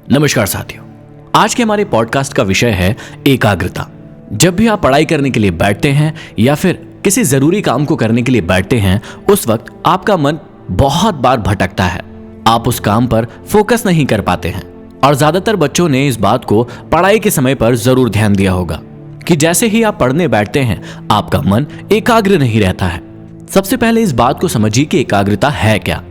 नमस्कार साथियों, आज के हमारे पॉडकास्ट का विषय है एकाग्रता। जब भी आप पढ़ाई करने के लिए बैठते हैं या फिर किसी जरूरी काम को करने के लिए बैठते हैं, उस वक्त आपका मन बहुत बार भटकता है। आप उस काम पर फोकस नहीं कर पाते हैं और ज्यादातर बच्चों ने इस बात को पढ़ाई के समय पर जरूर ध्यान दिया होगा कि जैसे ही आप पढ़ने बैठते हैं आपका मन एकाग्र नहीं रहता है। सबसे पहले इस बात को समझिए कि एकाग्रता है क्या।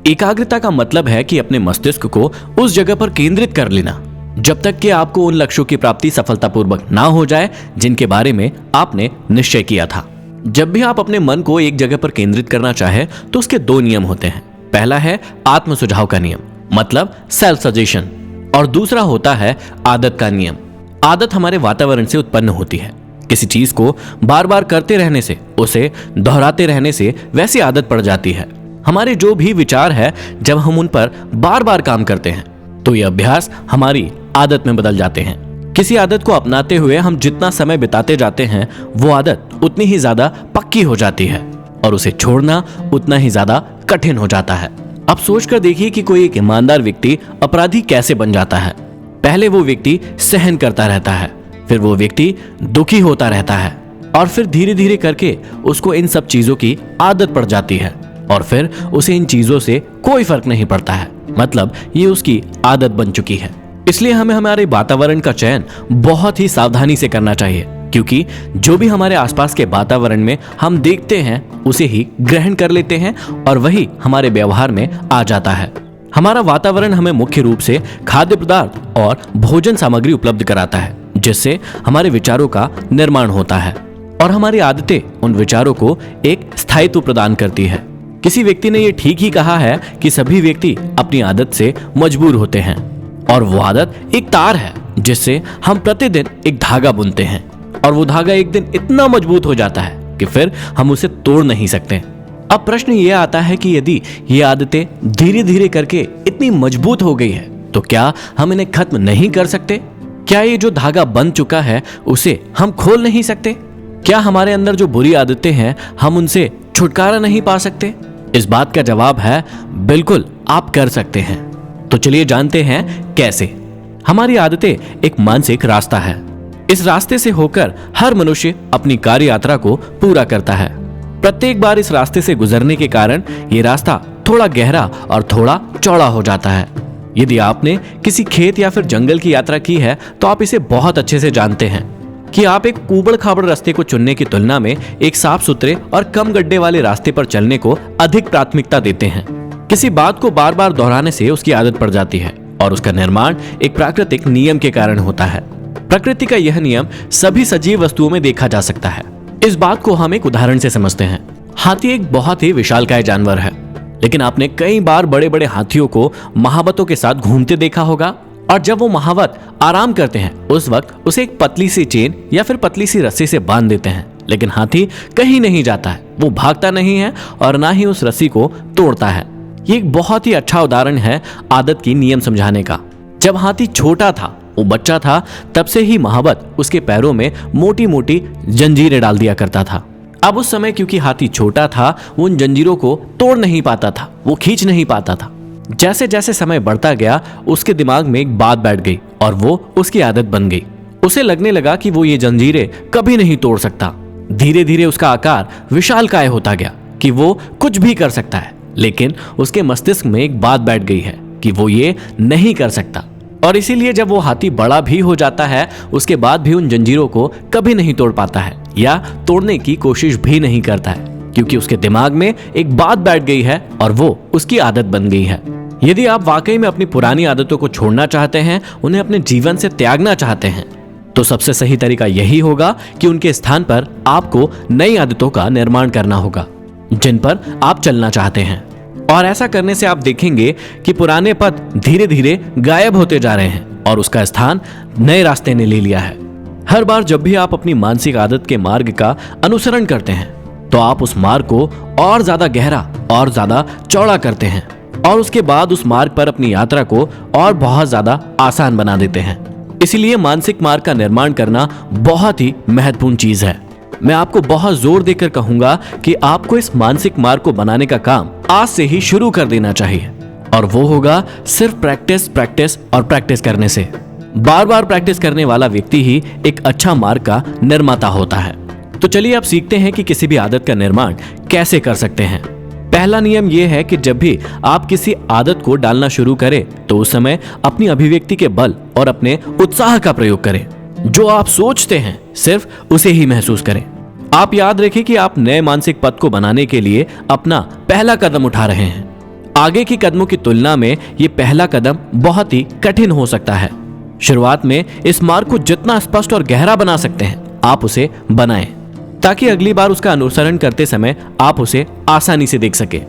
एकाग्रता का मतलब है कि अपने मस्तिष्क को उस जगह पर केंद्रित कर लेना जब तक कि आपको उन लक्ष्यों की प्राप्ति सफलतापूर्वक ना हो जाए जिनके बारे में आपने निश्चय किया था। जब भी आप अपने मन को एक जगह पर केंद्रित करना चाहे तो उसके दो नियम होते हैं। पहला है आत्म सुझाव का नियम, मतलब सेल्फ सजेशन, और दूसरा होता है आदत का नियम। आदत हमारे वातावरण से उत्पन्न होती है। किसी चीज को बार बार करते रहने से, उसे दोहराते रहने से वैसी आदत पड़ जाती है। हमारे जो भी विचार है, जब हम उन पर बार बार काम करते हैं तो ये अभ्यास हमारी आदत में बदल जाते हैं। किसी आदत को अपनाते हुए हम जितना समय बिताते जाते हैं वो आदत उतनी ही ज्यादा पक्की हो जाती है और उसे छोड़ना उतना ही ज्यादा कठिन हो जाता है। अब सोच कर देखिए कि कोई एक ईमानदार व्यक्ति अपराधी कैसे बन जाता है। पहले वो व्यक्ति सहन करता रहता है, फिर वो व्यक्ति दुखी होता रहता है और फिर धीरे धीरे करके उसको इन सब चीजों की आदत पड़ जाती है और फिर उसे इन चीजों से कोई फर्क नहीं पड़ता है। मतलब ये उसकी आदत बन चुकी है। इसलिए हमें हमारे वातावरण का चयन बहुत ही सावधानी से करना चाहिए, क्योंकि जो भी हमारे आसपास के वातावरण में हम देखते हैं उसे ही ग्रहण कर लेते हैं और वही हमारे व्यवहार में आ जाता है। हमारा वातावरण हमें मुख्य रूप से खाद्य पदार्थ और भोजन सामग्री उपलब्ध कराता है, जिससे हमारे विचारों का निर्माण होता है और हमारी आदतें उन विचारों को एक स्थायित्व प्रदान करती है। किसी व्यक्ति ने यह ठीक ही कहा है कि सभी व्यक्ति अपनी आदत से मजबूर होते हैं और वो आदत एक तार है जिससे हम प्रतिदिन एक धागा बुनते हैं और वो धागा एक दिन इतना मजबूत हो जाता है कि फिर हम उसे तोड़ नहीं सकते। अब प्रश्न ये आता है कि यदि ये आदतें धीरे धीरे करके इतनी मजबूत हो गई है तो क्या हम इन्हें खत्म नहीं कर सकते? क्या ये जो धागा बन चुका है उसे हम खोल नहीं सकते? क्या हमारे अंदर जो बुरी आदतें हैं हम उनसे छुटकारा नहीं पा सकते? इस बात का जवाब है बिल्कुल, आप कर सकते हैं। तो चलिए जानते हैं कैसे। हमारी आदतें एक मानसिक रास्ता है। इस रास्ते से होकर हर मनुष्य अपनी कार्य यात्रा को पूरा करता है। प्रत्येक बार इस रास्ते से गुजरने के कारण ये रास्ता थोड़ा गहरा और थोड़ा चौड़ा हो जाता है। यदि आपने किसी खेत या फिर जंगल की यात्रा की है तो आप इसे बहुत अच्छे से जानते हैं कि आप एक ऊबड़ खाबड़ रास्ते को चुनने की तुलना में एक साफ सुथरे और कम गड्ढे वाले रास्ते पर चलने को अधिक प्राथमिकता देते हैं। किसी बात को बार बार दोहराने से उसकी आदत पड़ जाती है और उसका निर्माण एक प्राकृतिक नियम के कारण होता है। प्रकृति का यह नियम सभी सजीव वस्तुओं में देखा जा सकता है। इस बात को हम एक उदाहरण से समझते हैं। हाथी एक बहुत ही विशालकाय जानवर है, लेकिन आपने कई बार बड़े बड़े हाथियों को महावतों के साथ घूमते देखा होगा और जब वो महावत आराम करते हैं उस वक्त उसे एक पतली सी चेन या फिर पतली सी रस्सी से बांध देते हैं, लेकिन हाथी कहीं नहीं जाता है, वो भागता नहीं है और ना ही उस रस्सी को तोड़ता है। ये एक बहुत ही अच्छा उदाहरण है आदत की नियम समझाने का। जब हाथी छोटा था, वो बच्चा था, तब से ही महावत उसके पैरों में मोटी मोटी जंजीरें डाल दिया करता था। अब उस समय क्योंकि हाथी छोटा था वो उन जंजीरों को तोड़ नहीं पाता था, वो खींच नहीं पाता था। जैसे जैसे समय बढ़ता गया उसके दिमाग में एक बात बैठ गई और वो उसकी आदत बन गई। उसे लगने लगा कि वो ये जंजीरें कभी नहीं तोड़ सकता। धीरे धीरे उसका आकार विशालकाय होता गया कि वो कुछ भी कर सकता है, लेकिन उसके मस्तिष्क में एक बात बैठ गई है कि वो ये नहीं कर सकता। और इसीलिए जब वो हाथी बड़ा भी हो जाता है उसके बाद भी उन जंजीरों को कभी नहीं तोड़ पाता है या तोड़ने की कोशिश भी नहीं करता है, क्योंकि उसके दिमाग में एक बात बैठ गई है और वो उसकी आदत बन गई है। यदि आप वाकई में अपनी पुरानी आदतों को छोड़ना चाहते हैं, उन्हें अपने जीवन से त्यागना चाहते हैं, तो सबसे सही तरीका यही होगा कि उनके स्थान पर आपको नई आदतों का निर्माण करना होगा जिन पर आप चलना चाहते हैं। और ऐसा करने से आप देखेंगे कि पुराने पथ धीरे धीरे गायब होते जा रहे हैं और उसका स्थान नए रास्ते ने ले लिया है। हर बार जब भी आप अपनी मानसिक आदत के मार्ग का अनुसरण करते हैं तो आप उस मार्ग को और ज्यादा गहरा और ज्यादा चौड़ा करते हैं और उसके बाद उस मार्ग पर अपनी यात्रा को और बहुत ज्यादा आसान बना देते हैं। इसीलिए मानसिक मार्ग का निर्माण करना बहुत ही महत्वपूर्ण चीज है। मैं आपको बहुत जोर देकर कहूंगा कि आपको इस मानसिक मार्ग को बनाने का काम आज से ही शुरू कर देना चाहिए। और वो होगा सिर्फ प्रैक्टिस, प्रैक्टिस और प्रैक्टिस करने से। बार बार प्रैक्टिस करने वाला व्यक्ति ही एक अच्छा मार्ग का निर्माता होता है। तो चलिए अब सीखते हैं कि किसी भी आदत का निर्माण कैसे कर सकते हैं। पहला नियम यह है कि जब भी आप किसी आदत को डालना शुरू करें तो उस समय अपनी अभिव्यक्ति के बल और अपने उत्साह का प्रयोग करें। जो आप सोचते हैं सिर्फ उसे ही महसूस करें। आप याद रखें कि आप नए मानसिक पथ को बनाने के लिए अपना पहला कदम उठा रहे हैं। आगे की कदमों की तुलना में ये पहला कदम बहुत ही कठिन हो सकता है। शुरुआत में इस मार्ग को जितना स्पष्ट और गहरा बना सकते हैं आप उसे बनाएं, ताकि अगली बार उसका अनुसरण करते समय आप उसे आसानी से देख सके।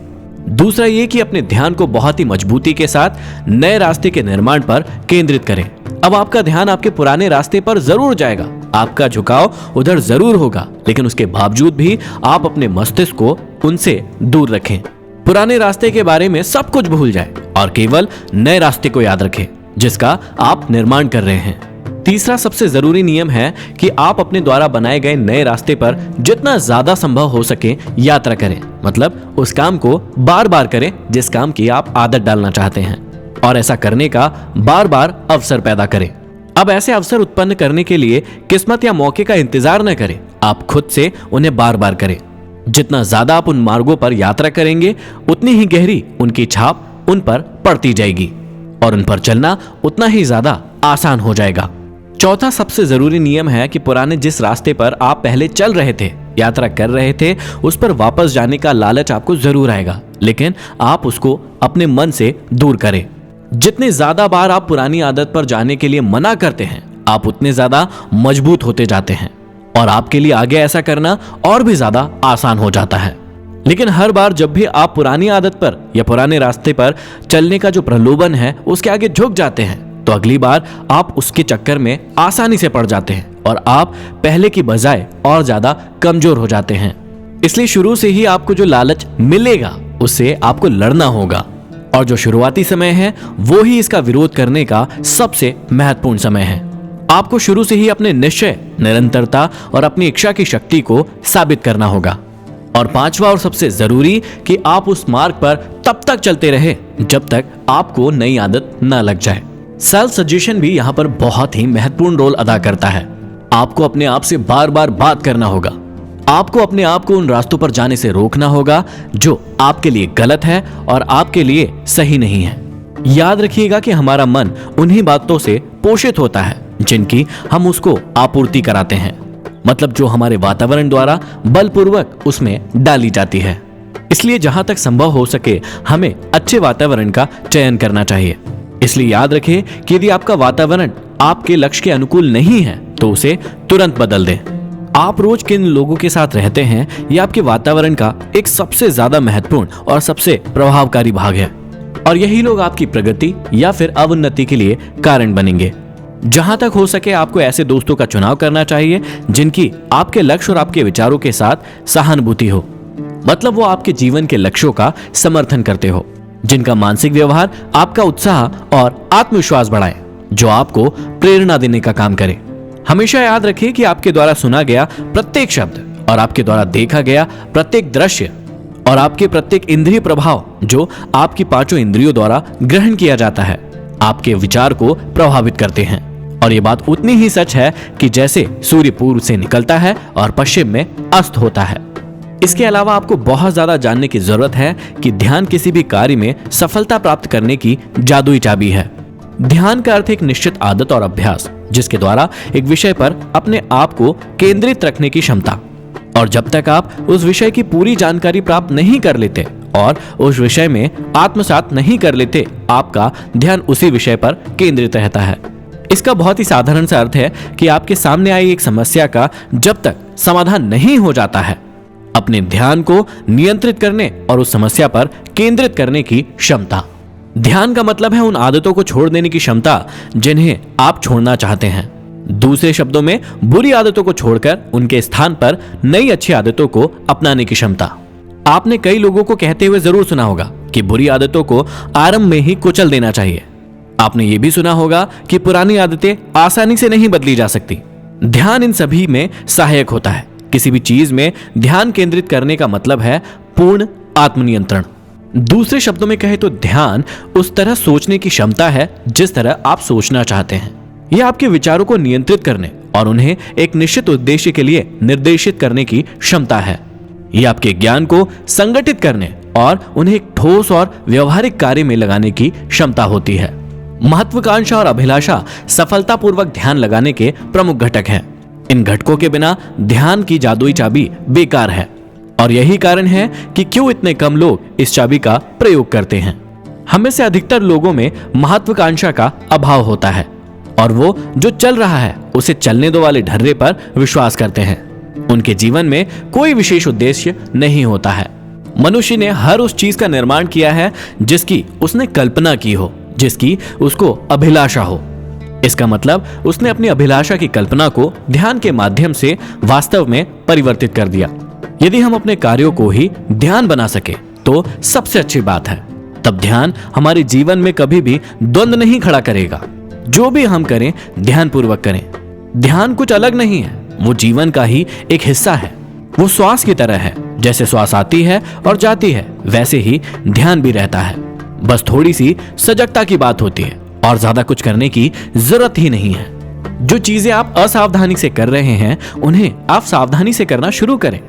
दूसरा ये कि अपने ध्यान को बहुत ही मजबूती के साथ नए रास्ते के निर्माण पर केंद्रित करें। अब आपका ध्यान आपके पुराने रास्ते पर जरूर जाएगा, आपका झुकाव उधर जरूर होगा, लेकिन उसके बावजूद भी आप अपने मस्तिष्क को उनसे दूर रखें। पुराने रास्ते के बारे में सब कुछ भूल जाए और केवल नए रास्ते को याद रखें जिसका आप निर्माण कर रहे हैं। तीसरा सबसे जरूरी नियम है कि आप अपने द्वारा बनाए गए नए रास्ते पर जितना ज्यादा संभव हो सके यात्रा करें। मतलब उस काम को बार बार करें जिस काम की आप आदत डालना चाहते हैं, और ऐसा करने का बार बार अवसर पैदा करें। अब ऐसे अवसर उत्पन्न करने के लिए किस्मत या मौके का इंतजार न करें, आप खुद से उन्हें बार बार करें। जितना ज्यादा आप उन मार्गों पर यात्रा करेंगे उतनी ही गहरी उनकी छाप उन पर पड़ती जाएगी और उन पर चलना उतना ही ज्यादा आसान हो जाएगा। चौथा सबसे जरूरी नियम है कि पुराने जिस रास्ते पर आप पहले चल रहे थे, यात्रा कर रहे थे, उस पर वापस जाने का लालच आपको जरूर आएगा, लेकिन आप उसको अपने मन से दूर करें। जितने ज्यादा बार आप पुरानी आदत पर जाने के लिए मना करते हैं आप उतने ज्यादा मजबूत होते जाते हैं और आपके लिए आगे ऐसा करना और भी ज्यादा आसान हो जाता है। लेकिन हर बार जब भी आप पुरानी आदत पर या पुराने रास्ते पर चलने का जो प्रलोभन है उसके आगे झुक जाते हैं तो अगली बार आप उसके चक्कर में आसानी से पड़ जाते हैं और आप पहले की बजाय और ज्यादा कमजोर हो जाते हैं। इसलिए शुरू से ही आपको जो लालच मिलेगा उससे आपको लड़ना होगा, और जो शुरुआती समय है वो ही इसका विरोध करने का सबसे महत्वपूर्ण समय है। आपको शुरू से ही अपने निश्चय, निरंतरता और अपनी इच्छा की शक्ति को साबित करना होगा। और पांचवा और सबसे जरूरी कि आप उस मार्ग पर तब तक चलते रहे जब तक आपको नई आदत न लग जाए। सेल्फ सजेशन भी यहाँ पर बहुत ही महत्वपूर्ण रोल अदा करता है। आपको अपने आप से बार बार बात करना होगा। आपको अपने आप को उन रास्तों पर जाने से रोकना होगा जो आपके लिए गलत है और आपके लिए सही नहीं है। याद रखिएगा कि हमारा मन उन्हीं बातों से पोषित होता है जिनकी हम उसको आपूर्ति कराते हैं, मतलब जो हमारे वातावरण द्वारा बलपूर्वक उसमें डाली जाती है। इसलिए जहां तक संभव हो सके हमें अच्छे वातावरण का चयन करना चाहिए। इसलिए याद रखें कि यदि आपका वातावरण आपके लक्ष्य के अनुकूल नहीं है तो उसे तुरंत बदल दें। आप रोज किन लोगों के साथ रहते हैं यह आपके वातावरण का एक सबसे ज्यादा महत्वपूर्ण और सबसे प्रभावकारी भाग है, और यही लोग आपकी प्रगति या फिर अवुन्नति के लिए कारण बनेंगे। जहां तक हो सके आपको ऐसे दोस्तों का चुनाव करना चाहिए जिनकी आपके लक्ष्य और आपके विचारों के साथ सहानुभूति हो, मतलब वो आपके जीवन के लक्ष्यों का समर्थन करते हो, जिनका मानसिक व्यवहार आपका उत्साह और आत्मविश्वास बढ़ाए, जो आपको प्रेरणा देने का काम करे। हमेशा याद रखिए कि आपके द्वारा सुना गया प्रत्येक शब्द और आपके द्वारा देखा गया प्रत्येक दृश्य और आपके प्रत्येक इंद्रिय प्रभाव जो आपकी पांचों इंद्रियों द्वारा ग्रहण किया जाता है आपके विचार को प्रभावित करते हैं। और ये बात उतनी ही सच है कि जैसे सूर्य पूर्व से निकलता है और पश्चिम में अस्त होता है। इसके अलावा आपको बहुत ज्यादा जानने की जरूरत है कि ध्यान किसी भी कार्य में सफलता प्राप्त करने की जादुई चाबी है। ध्यान का अर्थ एक निश्चित आदत और अभ्यास जिसके द्वारा एक विषय पर अपने आप को केंद्रित रखने की क्षमता, और जब तक आप उस विषय की पूरी जानकारी प्राप्त नहीं कर लेते और उस विषय में आत्मसात नहीं कर लेते आपका ध्यान उसी विषय पर केंद्रित रहता है। इसका बहुत ही साधारण सा अर्थ है कि आपके सामने आई एक समस्या का जब तक समाधान नहीं हो जाता है अपने ध्यान को नियंत्रित करने और उस समस्या पर केंद्रित करने की क्षमता। ध्यान का मतलब है उन आदतों को छोड़ देने की क्षमता जिन्हें आप छोड़ना चाहते हैं। दूसरे शब्दों में बुरी आदतों को छोड़कर उनके स्थान पर नई अच्छी आदतों को अपनाने की क्षमता। आपने कई लोगों को कहते हुए जरूर सुना होगा कि बुरी आदतों को आरंभ में ही कुचल देना चाहिए। आपने ये भी सुना होगा कि पुरानी आदतें आसानी से नहीं बदली जा सकती। ध्यान इन सभी में सहायक होता है। किसी भी चीज में ध्यान केंद्रित करने का मतलब है पूर्ण आत्मनियंत्रण। दूसरे शब्दों में कहे तो ध्यान उस तरह सोचने की क्षमता है जिस तरह आप सोचना चाहते हैं। यह आपके विचारों को नियंत्रित करने और उन्हें एक निश्चित उद्देश्य के लिए निर्देशित करने की क्षमता है। यह आपके ज्ञान को संगठित करने और उन्हें एक ठोस और व्यवहारिक कार्य में लगाने की क्षमता होती है। महत्वाकांक्षा और अभिलाषा सफलतापूर्वक ध्यान लगाने के प्रमुख घटक हैं। इन घटकों के बिना ध्यान की जादुई चाबी बेकार है और यही कारण है कि क्यों इतने कम लोग इस चाबी का प्रयोग करते हैं। हम में से अधिकतर लोगों में महत्वाकांक्षा का अभाव होता है और वो जो चल रहा है उसे चलने दो वाले ढर्रे पर विश्वास करते हैं। उनके जीवन में कोई विशेष उद्देश्य नहीं होता है। मनुष्य ने हर उस चीज का निर्माण किया है जिसकी उसने कल्पना की हो, जिसकी उसको अभिलाषा हो। इसका मतलब उसने अपनी अभिलाषा की कल्पना को ध्यान के माध्यम से वास्तव में परिवर्तित कर दिया। यदि हम अपने कार्यों को ही ध्यान बना सके तो सबसे अच्छी बात है। तब ध्यान हमारे जीवन में कभी भी द्वंद्व नहीं खड़ा करेगा। जो भी हम करें ध्यान पूर्वक करें। ध्यान कुछ अलग नहीं है, वो जीवन का ही एक हिस्सा है। वो श्वास की तरह है, जैसे श्वास आती है और जाती है वैसे ही ध्यान भी रहता है। बस थोड़ी सी सजगता की बात होती है और ज्यादा कुछ करने की जरूरत ही नहीं है। जो चीजें आप असावधानी से कर रहे हैं उन्हें आप सावधानी से करना शुरू करें।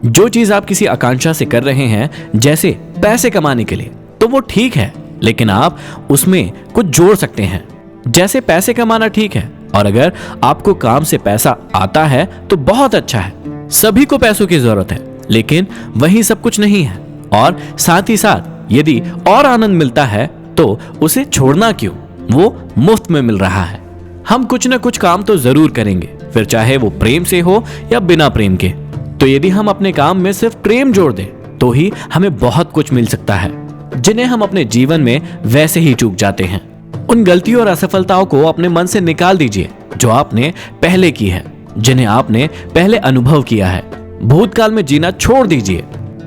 जो चीज आप किसी आकांक्षा से कर रहे हैं, जैसे पैसे कमाने के लिए, तो वो ठीक है, लेकिन आप उसमें कुछ जोड़ सकते हैं। जैसे पैसे कमाना ठीक है और अगर आपको काम से पैसा आता है तो बहुत अच्छा है। सभी को पैसों की जरूरत है, लेकिन वही सब कुछ नहीं है। और साथ ही साथ यदि और आनंद मिलता है तो उसे छोड़ना क्यों, वो मुफ्त में मिल रहा है। हम कुछ न कुछ काम तो जरूर करेंगे, फिर चाहे वो प्रेम से हो या बिना प्रेम के। तो यदि हम अपने काम में सिर्फ प्रेम जोड़ दें तो ही हमें बहुत कुछ मिल सकता है, जिन्हें हम अपने जीवन में वैसे ही चूक जाते हैं। उन गलतियों और असफलताओं को अपने मन से निकाल दीजिए जो आपने पहले की है, जिन्हें आपने पहले अनुभव किया है। भूतकाल में जीना छोड़ दीजिए।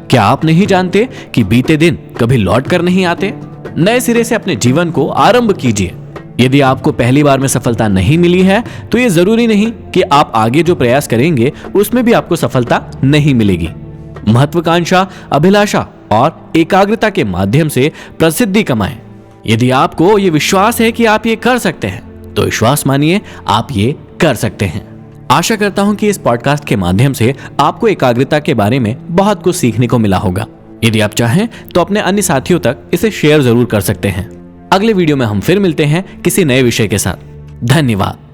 क्या आप नहीं जानते कि बीते दिन कभी लौट कर नहीं आते? नए सिरे से अपने जीवन को आरंभ कीजिए। यदि आपको पहली बार में सफलता नहीं मिली है तो ये जरूरी नहीं कि आप आगे जो प्रयास करेंगे उसमें भी आपको सफलता नहीं मिलेगी। महत्वाकांक्षा, अभिलाषा और एकाग्रता के माध्यम से प्रसिद्धि कमाएं। यदि आपको ये विश्वास है कि आप ये कर सकते हैं तो विश्वास मानिए, आप ये कर सकते हैं। आशा करता हूं कि इस पॉडकास्ट के माध्यम से आपको एकाग्रता के बारे में बहुत कुछ सीखने को मिला होगा। यदि आप चाहें तो अपने अन्य साथियों तक इसे शेयर जरूर कर सकते हैं। अगले वीडियो में हम फिर मिलते हैं किसी नए विषय के साथ। धन्यवाद।